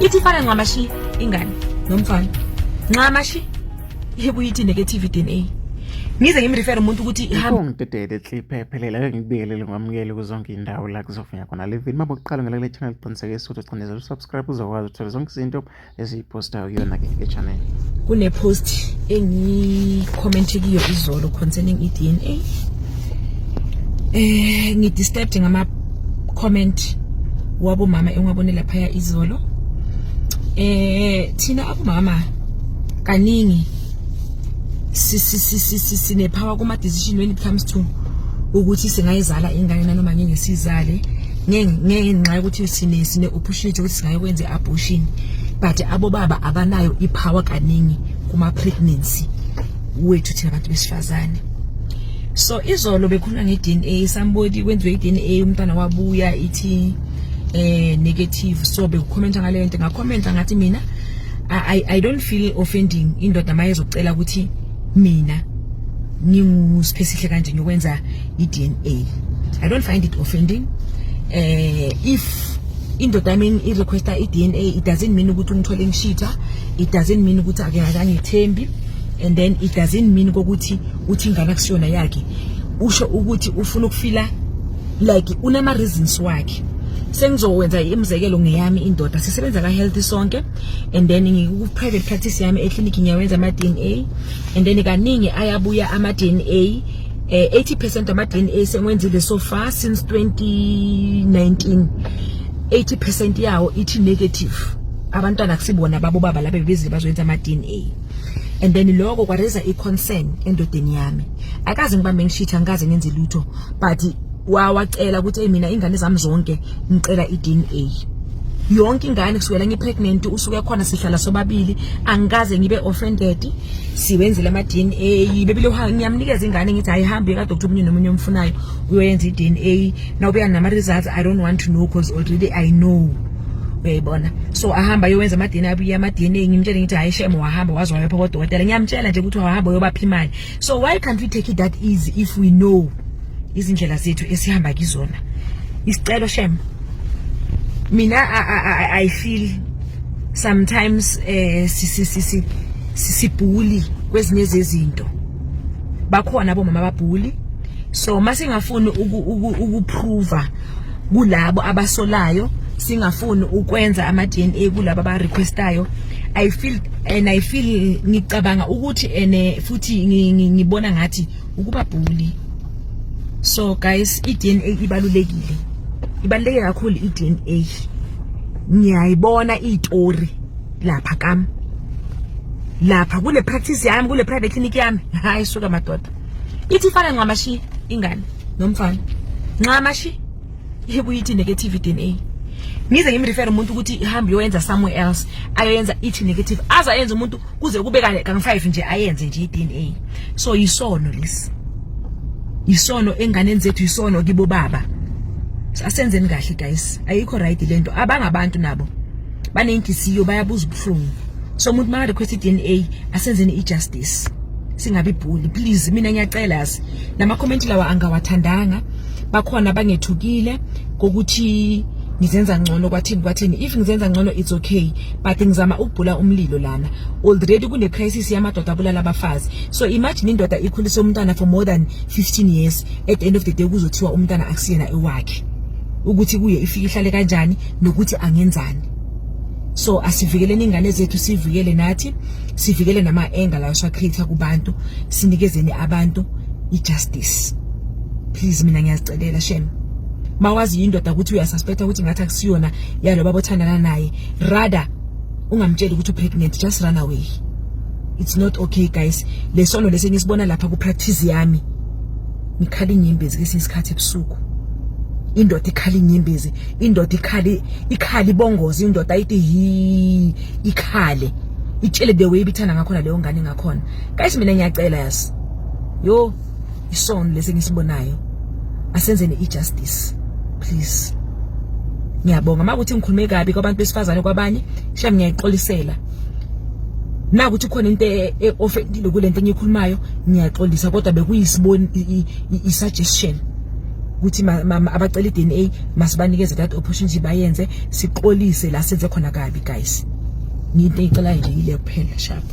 ithi ifana ngamashi ingane nomfana ngamashi ibuyithi negative DNA ngize ngimrefer umuntu ukuthi ihamba ngidedele clip ephelela ngikubiyelele ngwamukele kuzonke indawo la kuzofunya khona le video mabokuqala ngale channel qiniseke ukuthi ucinezela usubscribe uzokwazi ukuthola zonke izinto eziyipostayo kuyona ke channel. Kune post engicommente kiyo izolo concerning iDNA. Ngidisturbed ngama comment wabo mama engiwabonela phaya izolo. Thina abomama kaningi sine power kuma decision when it comes to ukuthi singayizala ingane noma ngeke sizale ngenxa ukuthi sine opportunity ukuthi singayikwenza abortion, but abo baba abanayo ipower kaningi kuma pregnancy wethu thina abantu besifazane. So izolo bekhuluma ngeDNA, somebody kwenziwe iDNA umntana wabuya ithi negative, so bekukhomenta ngale nto ngakhomenta ngathi mina I don't feel offending indoda mayezocela ukuthi mina nginguspecific kanje ngikwenza iDNA. I don't find it offending. If indoda I requesta iDNA, it doesn't mean ukuthi ungithole ngishita, it doesn't mean ukuthi ake ngangithembi, and then it doesn't mean ukuthi uthi ingane kusiyona yakhe. Usho ukuthi ufuna ukufila like unama reasons wakhe. Sengizowenza imizekelo ngeyami indoda sisebenza ka health sonke, and then ngiku private practice yami eclinic ngiyawenza ama DNA, and then kaningi ayabuya ama DNA 80% ama DNA sengwenzile so far since 2019. 80% yawo ithi negative. Abantwana kusibona babo baba labe bezile bazoyenza ama DNA, and then lokho kwareza iconcern endodeni yami. Akaze ngibambe ngishitha ngaze ngenze lutho, but wawacela ukuthi mina ingane zami zonke ngicela iDNA. Yonke ingane kusukela ngipregnant usuke khona sihlala sobabili, angikaze ngibe offended. Siwenzile ama DNA bebile ngiyamnikeza ingane ngithi ayihambe ka doctor omunye nomunye omfunayo uyoyenza iDNA. Now beya nama results I don't want to know because already I know. Uyayibona, so ahamba yowenza ama DNA abuye ama DNA ngimtshela ngithi hayi shame wahamba wazwa lapha kodokotela, ngiyamtshela nje ukuthi wahamba uyobapha imali. So why can't we take it that easy if we know izindlela zethu esihamba kizona? Isicelo shame. Mina I feel sometimes sisibhuli kwezinye zezinto. Bakhona abomama ababhuli, so masingafuni ukuprova kulabo abasolayo, singafuni ukwenza ama DNA kulabo aba requestayo. I feel ngicabanga ukuthi futhi ngibona ngathi ukuba bhuli. So guys, iDNA ibaluleke kakhulu iDNA. Ngiyayibona istory lapha kam, lapha kule practice yami, kule private clinic yami. Hayi suka madoda, ithi ifana ngamashi ingane nomfana ngamashi ibuyithi negative DNA. Ngize ngimrefer umuntu ukuthi ihambe yoyenza somewhere else ayenza ithi negative, aza yenza umuntu kuze kube kanye ka5 nje ayenze nje iDNA. So yisono lesi, isono enganeni zethu, isono kibo baba. Asenzeni kahle guys, ayikho right lento. Abangabantu nabo banenhliziyo bayabuza ubuhlungu. So umuntu manje request iDNA asenzeni ijustice, singabi bully please. Mina ngiyacela nama comment lawa angawathandanga, bakhona bangethukile kokuthi ngizenza ngcono kwathini. If ngizenza ngcono it's okay, but ngizama ukubhula umlilo lana. Already kune crisis yamadoda abulala abafazi. So imagine indoda ikhulise umntana for more than 15 years, at the end of the day kuzothiwa umntana akusiyena ewakhe, ukuthi kuye ifike ihlale kanjani nokuthi angenzani. So asivikeleni ingane zethu, sivikele nathi, sivikele nama anger la swa-create kubantu, sinikezeni abantu ijustice please. Mina ngiyazicelela shame. Mawazi indoda ukuthi uyasuspecta ukuthi ngathi akusiyona yalo babothandana naye, rather ungamtsheli ukuthi pregnant, just run away. It's not okay guys. Lesono lesenyisibona lapha ku practice yami, ngikhala inyembezi kesinsikhathi ebusuku. Indoda ikhala inyembezi, indoda ikhali ibongozi, indoda ayithi ikhale itshele the way bithanda ngakhona leyo ngane ngakhona. Guys mina ngiyacela yasi, yo isono lesenyisibonayo asenzeni ijustice please. Ngiyabonga makuthi ngikhulume kabi kwabantu besifazane kwabanye, shame ngiyayixolisela. Nakuthi khona into offendile kule nto engikhulumayo, ngiyaxolisa, kodwa bekuyisiboni isuggestion. ukuthi abacela iDNA masibanikeze that opportunity bayenze siqolise la senze khona kabi guys. Ngiyinto engicela nje ile kuphela sharp.